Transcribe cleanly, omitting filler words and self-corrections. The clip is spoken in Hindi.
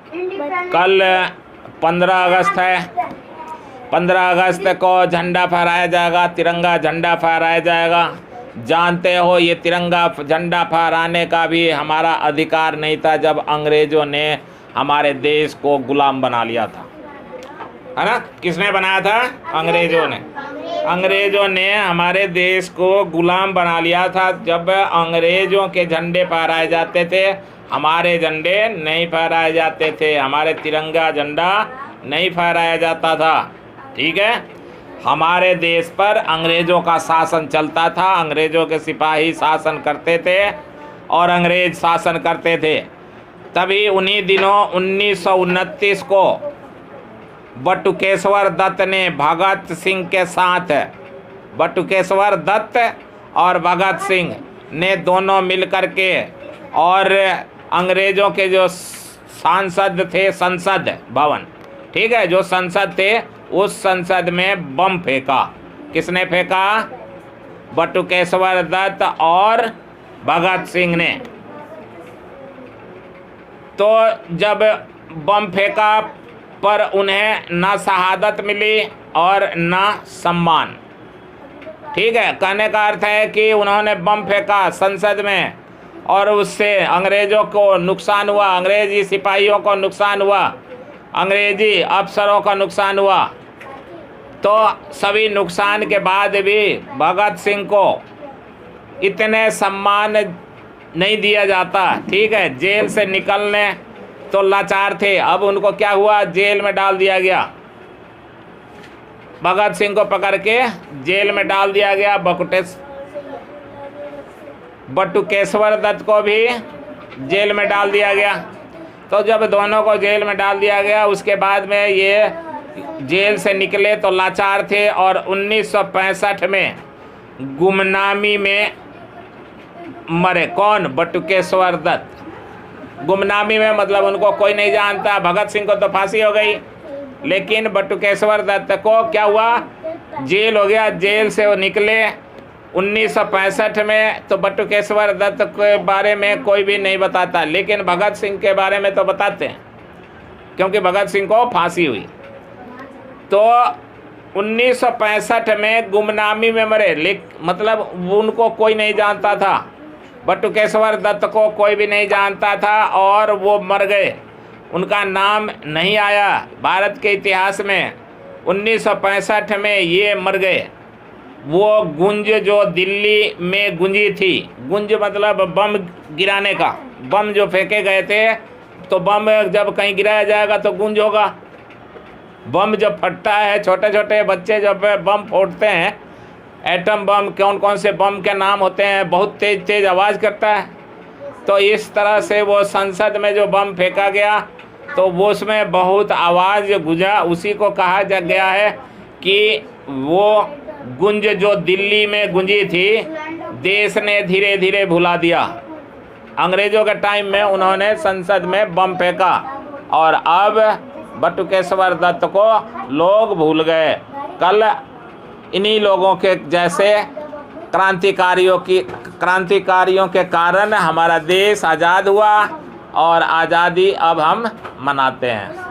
कल 15 अगस्त है। 15 अगस्त को झंडा फहराया जाएगा, तिरंगा झंडा फहराया जाएगा। जानते हो ये तिरंगा झंडा फहराने का भी हमारा अधिकार नहीं था जब अंग्रेज़ों ने हमारे देश को गुलाम बना लिया था, है ना। किसने बनाया था? अंग्रेज़ों ने। अंग्रेज़ों ने हमारे देश को गुलाम बना लिया था। जब अंग्रेज़ों के झंडे फहराए जाते थे, हमारे झंडे नहीं फहराए जाते थे, हमारे तिरंगा झंडा नहीं फहराया जाता था। ठीक है, हमारे देश पर अंग्रेज़ों का शासन चलता था, अंग्रेज़ों के सिपाही शासन करते थे और अंग्रेज़ शासन करते थे। तभी उन्हीं दिनों 1929 को बटुकेश्वर दत्त ने भगत सिंह के साथ, बटुकेश्वर दत्त और भगत सिंह ने दोनों मिलकर के और अंग्रेज़ों के जो सांसद थे, संसद भवन, ठीक है, जो संसद थे, उस संसद में बम फेंका। किसने फेंका? बटुकेश्वर दत्त और भगत सिंह ने। तो जब बम फेंका पर उन्हें ना शहादत मिली और ना सम्मान। ठीक है, कहने का अर्थ है कि उन्होंने बम फेंका संसद में और उससे अंग्रेज़ों को नुकसान हुआ, अंग्रेज़ी सिपाहियों को नुकसान हुआ, अंग्रेज़ी अफसरों का नुकसान हुआ। तो सभी नुकसान के बाद भी भगत सिंह को इतने सम्मान नहीं दिया जाता। ठीक है, जेल से निकलने तो लाचार थे, अब उनको क्या हुआ? जेल में डाल दिया गया। भगत सिंह को पकड़ के जेल में डाल दिया गया। बटुकेश्वर दत्त को भी जेल में डाल दिया गया। तो जब दोनों को जेल में डाल दिया गया, उसके बाद में ये जेल से निकले तो लाचार थे और 1965 में गुमनामी में मरे। कौन? बटुकेश्वर दत्त। गुमनामी में मतलब उनको कोई नहीं जानता। भगत सिंह को तो फांसी हो गई, लेकिन बटुकेश्वर दत्त को क्या हुआ? जेल हो गया। जेल से वो निकले 1965 में। तो बटुकेश्वर दत्त के बारे में कोई भी नहीं बताता, लेकिन भगत सिंह के बारे में तो बताते हैं, क्योंकि भगत सिंह को फांसी हुई। तो 1965 में गुमनामी में मरे, मतलब उनको कोई नहीं जानता था। बटुकेश्वर दत्त को कोई भी नहीं जानता था और वो मर गए, उनका नाम नहीं आया भारत के इतिहास में। 1965 में ये मर गए। वो गूंज जो दिल्ली में गूंजी थी, गूंज मतलब बम गिराने का, बम जो फेंके गए थे, तो बम जब कहीं गिराया जाएगा तो गूंज होगा। बम जब फटता है, छोटे छोटे बच्चे जब बम फोड़ते हैं, एटम बम, कौन कौन से बम के नाम होते हैं, बहुत तेज तेज आवाज़ करता है। तो इस तरह से वो संसद में जो बम फेंका गया तो वो उसमें बहुत आवाज़ गूंजा, उसी को कहा गया है कि वो गूंज जो दिल्ली में गूंजी थी, देश ने धीरे धीरे भुला दिया। अंग्रेज़ों के टाइम में उन्होंने संसद में बम फेंका और अब बटुकेश्वर दत्त को लोग भूल गए। कल इन्हीं लोगों के जैसे क्रांतिकारियों के कारण हमारा देश आज़ाद हुआ और आज़ादी अब हम मनाते हैं।